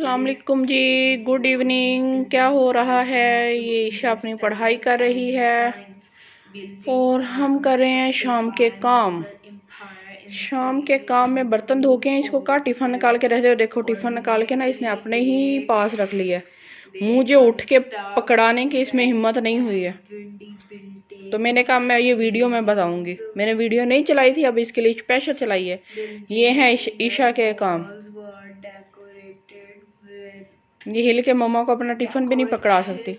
अस्सलाम वालेकुम जी, good evening. क्या हो रहा है? ये ईशा अपनी पढ़ाई कर रही है और हम कर रहे हैं शाम के काम। शाम के काम में बर्तन धो के हैं, इसको कहा टिफ़िन निकाल के रख दो। देखो टिफ़िन निकाल के ना इसने अपने ही पास रख लिया है। मुझे उठ के पकड़ाने की इसमें हिम्मत नहीं हुई है, तो मैंने कहा मैं ये वीडियो में बताऊंगी। मैंने वीडियो नहीं चलाई थी, अब इसके लिए स्पेशल चलाई है। ये है ईशा के काम। ये हिल के मम्मा को अपना टिफिन भी नहीं पकड़ा सकती,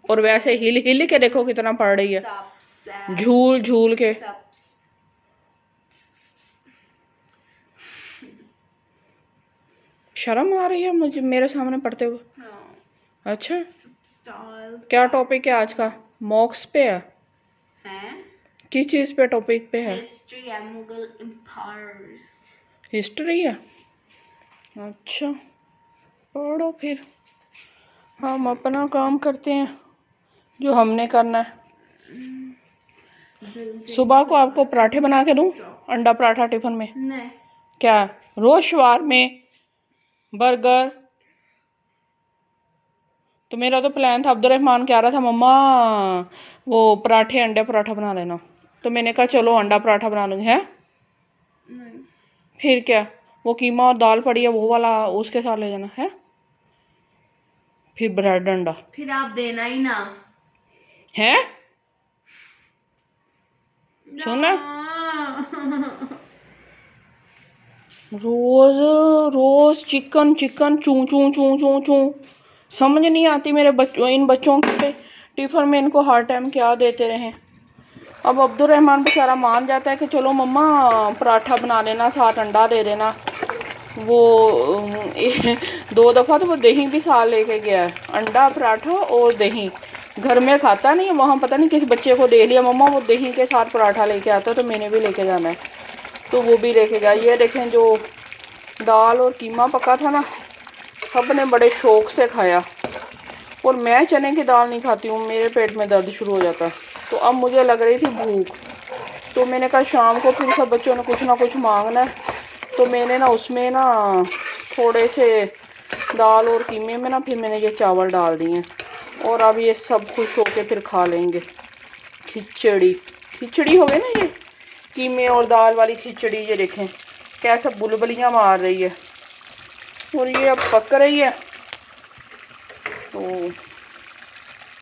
और वैसे हिल हिल के देखो कितना पड़ रही है, झूल झूल के। शर्म आ रही है मुझे मेरे सामने पढ़ते हुए। अच्छा, क्या टॉपिक है आज का? मॉक्स पे है? किस चीज पे टॉपिक पे है? हिस्ट्री है, मुगल एम्पायर्स। हिस्ट्री है? अच्छा, पढ़ो फिर। हम अपना काम करते हैं जो हमने करना है। सुबह को आपको पराठे बना के दूं? अंडा पराठा टिफिन में? नहीं। क्या रोज शवार में बर्गर? तो मेरा तो प्लान था, अब्दुलरहमान कह रहा था मम्मा वो पराठे अंडा पराठा बना लेना, तो मैंने कहा चलो अंडा पराठा बना लूँगी। है नहीं। फिर क्या, वो कीमा और दाल पड़ी है वो वाला, उसके साथ ले जाना है। फिर ब्रेड अंडा, फिर आप देना ही ना है। सुना, रोज रोज चिकन चिकन चू चू चू चू चू। समझ नहीं आती मेरे बच्चों, इन बच्चों के टिफिन में इनको हर टाइम क्या देते रहें। अब अब्दुलरहमान बेचारा मान जाता है कि चलो मम्मा पराठा बना लेना, साथ अंडा दे देना। वो 2 दफ़ा तो वो दही भी साथ लेके गया है, अंडा पराठा और दही। घर में खाता नहीं है, वहाँ पता नहीं किस बच्चे को दे लिया मम्मा वो दही के साथ पराठा लेके आता, तो मैंने भी लेके जाना है, तो वो भी लेके गया। ये देखें, जो दाल और कीमा पका था ना, सब ने बड़े शौक से खाया, और मैं चने की दाल नहीं खाती हूँ, मेरे पेट में दर्द शुरू हो जाता है। तो अब मुझे लग रही थी भूख, तो मैंने कहा शाम को फिर सब बच्चों ने कुछ ना कुछ मांगना है, तो मैंने ना उसमें ना थोड़े से दाल और कीमे में ना फिर मैंने ये चावल डाल दिए, और अब ये सब खुश होके फिर खा लेंगे। खिचड़ी खिचड़ी हो गई ना, ये कीमे और दाल वाली खिचड़ी। ये देखें कैसा बुलबुलियाँ मार रही है, और ये अब पक रही है। तो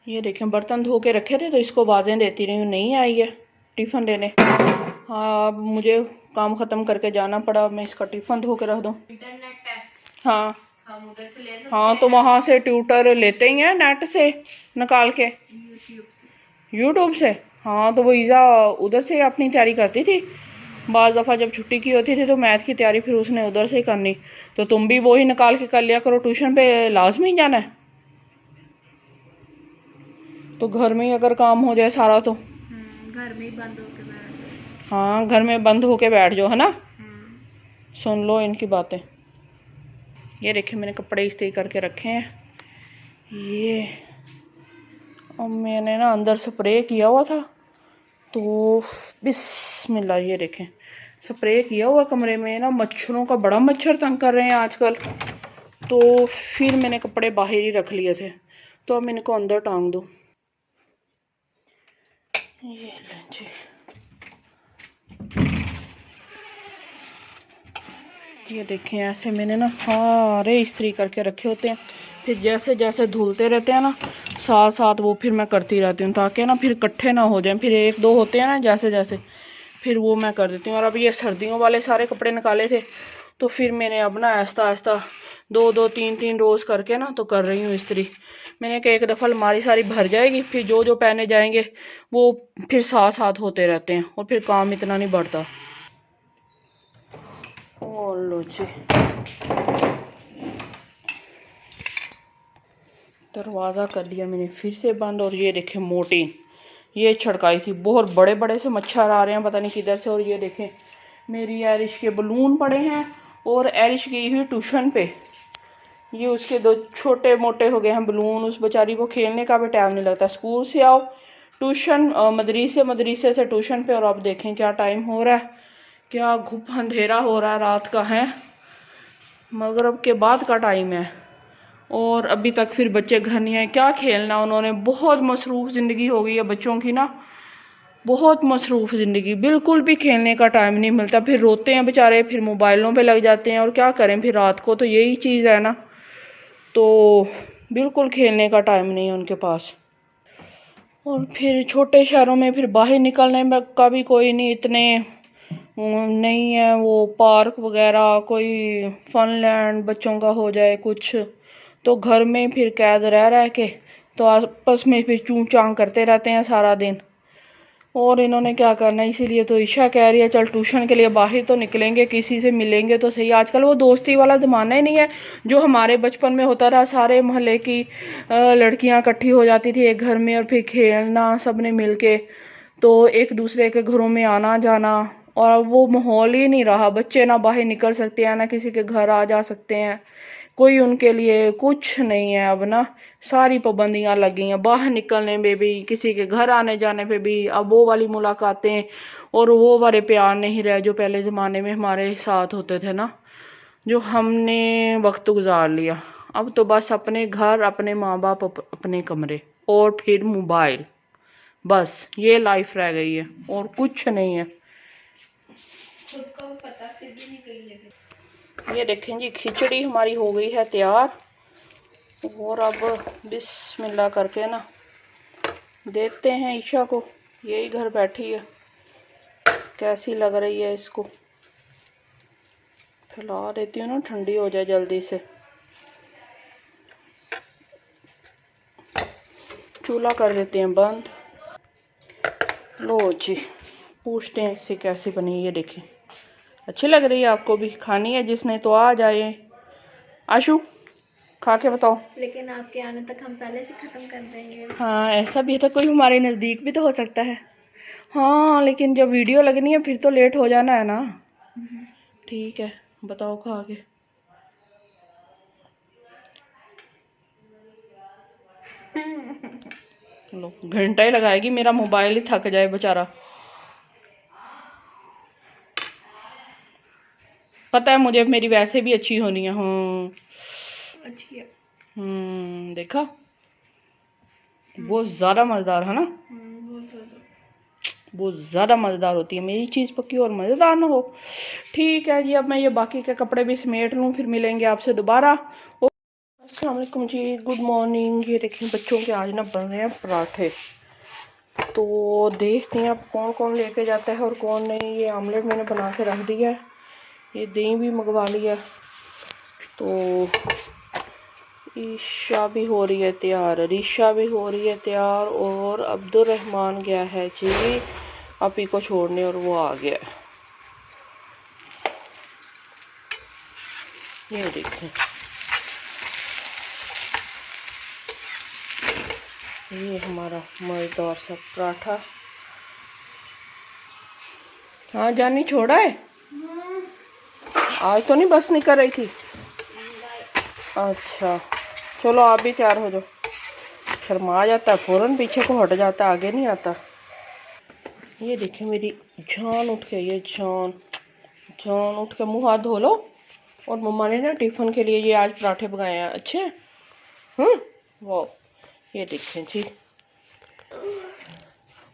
ये देखें बर्तन धो के रखे थे, तो इसको आवाज़ें देती रही हूँ, नहीं आई है टिफ़िन देने। हाँ, अब मुझे काम ख़त्म करके जाना पड़ा, मैं इसका टिफ़िन धो के रख दूँ। इंटरनेट है, हाँ हम उधर से ले सकते हाँ, हैं। तो वहाँ से ट्यूटर लेते ही हैं, नेट से निकाल के, यूट्यूब से। हाँ, तो वो ईज़ा उधर से अपनी तैयारी करती थी। बाज़ दफ़ा जब छुट्टी की होती थी तो मैथ की तैयारी फिर उसने उधर से ही करनी, तो तुम भी वो ही निकाल के कर लिया करो। ट्यूशन पे लाजमी जाना है, तो घर में ही अगर काम हो जाए सारा तो घर में ही बंद होके बैठ जाओ। हाँ, घर में बंद होके बैठ जाओ, है ना। सुन लो इनकी बातें। ये देखिए मैंने कपड़े इस्त्री करके रखे हैं। ये अब मैंने ना अंदर स्प्रे किया हुआ था, तो बिस्मिल्लाह, ये देखें स्प्रे किया हुआ कमरे में ना, मच्छरों का बड़ा मच्छर तंग कर रहे हैं आजकल, तो फिर मैंने कपड़े बाहर ही रख लिए थे, तो अब मैं इनको अंदर टांग दूँ। ये जी, ये देखें ऐसे मैंने ना सारे इस्त्री करके रखे होते हैं, फिर जैसे जैसे धुलते रहते हैं ना साथ साथ वो फिर मैं करती रहती हूँ, ताकि ना फिर इकट्ठे ना हो जाएं। फिर 1-2 होते हैं ना जैसे जैसे, फिर वो मैं कर देती हूँ। और अब ये सर्दियों वाले सारे कपड़े निकाले थे, तो फिर मैंने अब ना आहिस्ता आहिस्ता 2-2 3-3 रोज़ करके ना तो कर रही हूँ इस्त्री। मैंने कहा एक दफ़ा अलमारी सारी भर जाएगी, फिर जो जो पहने जाएंगे वो फिर साथ साथ होते रहते हैं, और फिर काम इतना नहीं बढ़ता। ओ लो जी, दरवाज़ा कर दिया मैंने फिर से बंद। और ये देखें मोटीन, ये छिड़काई थी, बहुत बड़े बड़े से मच्छर आ रहे हैं पता नहीं किधर से। और ये देखें मेरी एरिश के बलून पड़े हैं, और एरिश गई हुई ट्यूशन पे, ये उसके 2 छोटे मोटे हो गए हैं बलून। उस बेचारी को खेलने का भी टाइम नहीं लगता, स्कूल से आओ ट्यूशन, मदरीसे से ट्यूशन पे। और अब देखें क्या टाइम हो रहा है, क्या घुप अंधेरा हो रहा है रात का है, मगरिब के बाद का टाइम है। और अभी तक फिर बच्चे घर नहीं आए, क्या खेलना उन्होंने। बहुत मसरूफ़ ज़िंदगी हो गई है बच्चों की ना, बहुत मसरूफ़ ज़िंदगी, बिल्कुल भी खेलने का टाइम नहीं मिलता। फिर रोते हैं बेचारे, फिर मोबाइलों पे लग जाते हैं, और क्या करें फिर रात को तो यही चीज़ है ना, तो बिल्कुल खेलने का टाइम नहीं है उनके पास। और फिर छोटे शहरों में फिर बाहर निकलने में का भी कोई नहीं, इतने नहीं है वो पार्क वगैरह, कोई फनलैंड बच्चों का हो जाए कुछ, तो घर में फिर कैद रह रह के तो आपस में फिर चूं चां करते रहते हैं सारा दिन। और इन्होंने क्या करना है, इसीलिए तो ईशा कह रही है चल ट्यूशन के लिए बाहर तो निकलेंगे, किसी से मिलेंगे तो सही। आजकल वो दोस्ती वाला ज़माना ही नहीं है जो हमारे बचपन में होता रहा। सारे मोहल्ले की लड़कियां इकट्ठी हो जाती थी एक घर में, और फिर खेलना सबने मिल के, तो एक दूसरे के घरों में आना जाना, और वो माहौल ही नहीं रहा। बच्चे ना बाहर निकल सकते हैं, ना किसी के घर आ जा सकते हैं, कोई उनके लिए कुछ नहीं है अब ना। सारी पाबंदियां लगी हैं, बाहर निकलने में भी, किसी के घर आने जाने पे भी। अब वो वाली मुलाकातें और वो वाले प्यार नहीं रहे जो पहले ज़माने में हमारे साथ होते थे ना, जो हमने वक्त गुजार लिया। अब तो बस अपने घर, अपने माँ बाप, अपने कमरे, और फिर मोबाइल, बस ये लाइफ रह गई है और कुछ नहीं है। खुद को पता फिर भी नहीं कही है। ये देखें जी, खिचड़ी हमारी हो गई है तैयार, और अब बिस्मिल्लाह करके ना देखते हैं ईशा को। यही घर बैठी है, कैसी लग रही है इसको, फैला देती हूँ ना, ठंडी हो जाए जल्दी से। चूल्हा कर देते हैं बंद। लो जी, पूछते हैं इससे कैसी बनी। ये देखें, अच्छी लग रही है। आपको भी खानी है? जिसने तो आ जाए। आशु खा के बताओ। लेकिन आपके आने तक हम पहले से खत्म कर देंगे। हाँ ऐसा भी है, तो कोई हमारे नज़दीक भी तो हो सकता है। हाँ लेकिन जब वीडियो लगनी है फिर तो लेट हो जाना है ना। ठीक है, बताओ खा के। लो, घंटा ही लगाएगी, मेरा मोबाइल ही थक जाए बेचारा। पता है मुझे, मेरी वैसे भी अच्छी होनी है। अच्छी है। देखा, बहुत ज़्यादा मज़ेदार है ना, बहुत ज़्यादा, बहुत ज़्यादा मज़ेदार होती है मेरी चीज़ पकी और मज़ेदार ना हो। ठीक है जी, अब मैं ये बाकी के कपड़े भी समेट लूँ, फिर मिलेंगे आपसे दोबारा। अस्सलाम वालेकुम जी, गुड मॉर्निंग। ये देखिए बच्चों के आज ना बन रहे हैं पराठे, तो देखते हैं अब कौन कौन लेके जाता है और कौन नहीं। ये आमलेट मैंने बना के रख दिया है, ये दही भी मंगवा लिया, तो ईशा भी हो रही है तैयार, रीशा भी हो रही है तैयार, और अब्दुर्रहमान गया है जी अपी को छोड़ने, और वो आ गया। ये देखें, ये हमारा मज़ेदार सा पराठा। हाँ जानी छोड़ा है, आज तो नहीं बस निकल रही थी। अच्छा चलो आप भी तैयार हो जाओ। शर्मा जाता है फ़ौरन, पीछे को हट जाता है, आगे नहीं आता। ये देखिए मेरी जान उठ के, ये जान उठ के मुँह हाथ धो लो। और मम्मा ने ना टिफ़िन के लिए ये आज पराठे पकाए हैं अच्छे। वाह, ये देखें जी,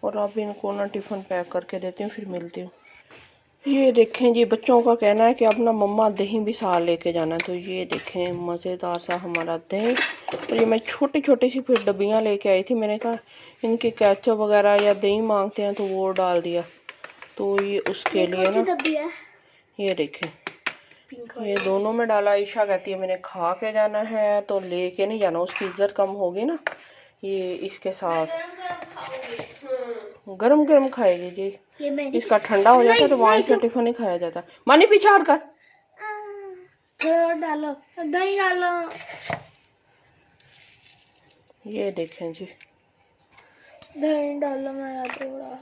और अब इनको ना टिफ़िन पैक करके देती हूँ, फिर मिलती हूँ। ये देखें जी, बच्चों का कहना है कि अब ना मम्मा दही भी साथ लेके जाना है, तो ये देखें मज़ेदार सा हमारा दही। और ये मैं छोटी छोटी सी फिर डब्बियाँ लेके आई थी, मैंने कहा इनके केचप वगैरह या दही मांगते हैं तो वो डाल दिया, तो ये उसके लिए ना ये देखें, ये दोनों में डाला। ईशा कहती है मैंने खा के जाना है, तो लेके नहीं जाना, उसकी इज्जत कम होगी ना। ये इसके साथ गरम गरम खाएगी जी, इसका ठंडा हो जाता है तो वहाँ से टिफिन नहीं खाया जाता। मानी पीछे हट कर, डालो दही डालो। ये देखें जी, दही डालो मेरा थोड़ा।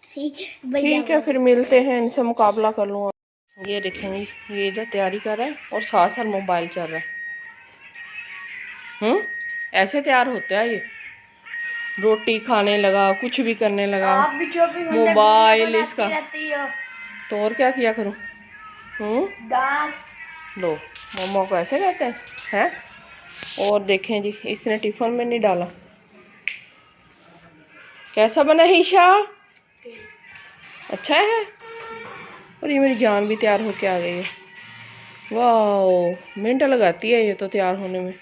ठीक है फिर मिलते हैं, इनसे मुकाबला कर लूँ। ये देखें जी, ये इधर तैयारी कर रहा है और साथ साथ मोबाइल चल रहा है। ऐसे तैयार होता है ये, रोटी खाने लगा, कुछ भी करने लगा, मोबाइल इसका। तो और क्या किया करूं? लो मम्मा को ऐसे कहते हैं? और देखें जी, इसने टिफिन में नहीं डाला। कैसा बना है ईशा? अच्छा है। और ये मेरी जान भी तैयार होके आ गई है। वाह, मिनट लगाती है ये तो तैयार होने में।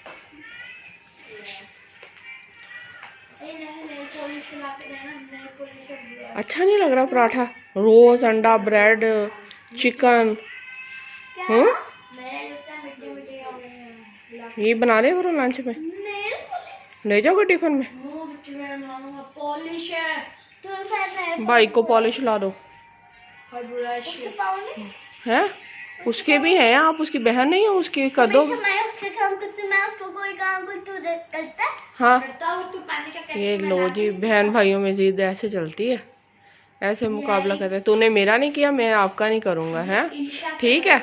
अच्छा नहीं लग रहा पराठा? रोज अंडा, ब्रेड, चिकन। ये बना ले करो लंच में, ले जाओगे टिफिन में। भाई को पॉलिश ला दो। है उसके भी हैं, आप उसकी बहन नहीं हो, उसकी कर दो। हाँ, ये लो जी, बहन भाइयों में जिद ऐसे चलती है, ऐसे मुकाबला करते हैं। तूने मेरा नहीं किया, मैं आपका नहीं करूँगा, है ठीक है।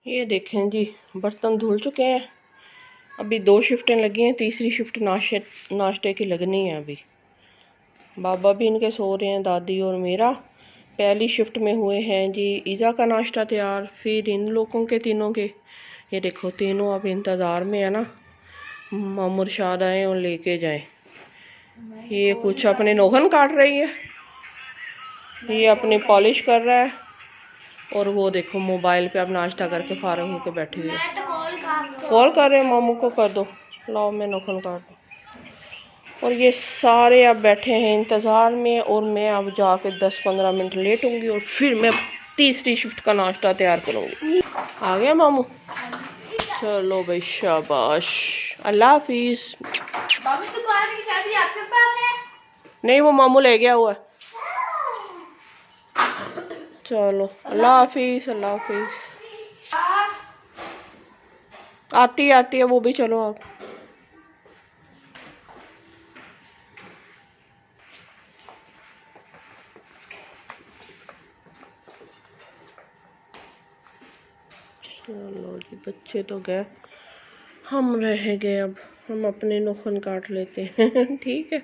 ये देखें जी, बर्तन धुल चुके हैं। अभी 2 शिफ्टें लगी हैं, तीसरी शिफ्ट नाश्ते की लगनी है। अभी बाबा भी इनके सो रहे हैं, दादी और मेरा। पहली शिफ्ट में हुए हैं जी ईज़ा का नाश्ता तैयार, फिर इन लोगों के तीनों के। ये देखो तीनों अब इंतज़ार में है ना, मुर्शाद आए और लेके जाएं। ये कुछ अपने नोखन काट रही है, ये अपनी पॉलिश कर रहा है, और वो देखो मोबाइल पे अब नाश्ता करके फारग होकर बैठी हुई है। कॉल कर रहे हैं, मामू को कर दो, लाओ मैं नोखन काट दूँ। और ये सारे अब बैठे हैं इंतज़ार में, और मैं अब जाके 10-15 मिनट लेटूंगी और फिर मैं तीसरी शिफ्ट का नाश्ता तैयार करूँगी। आ गया मामू? चलो भाई शाबाश, अल्लाह हाफिज़। नहीं, वो मामू ले गया हुआ है। चलो अल्लाह हाफिज़, अल्लाह हाफिज़। आती है वो भी, चलो आप। चलो जी, बच्चे तो गए, हम रह गए, अब हम अपने नखून काट लेते हैं। ठीक है।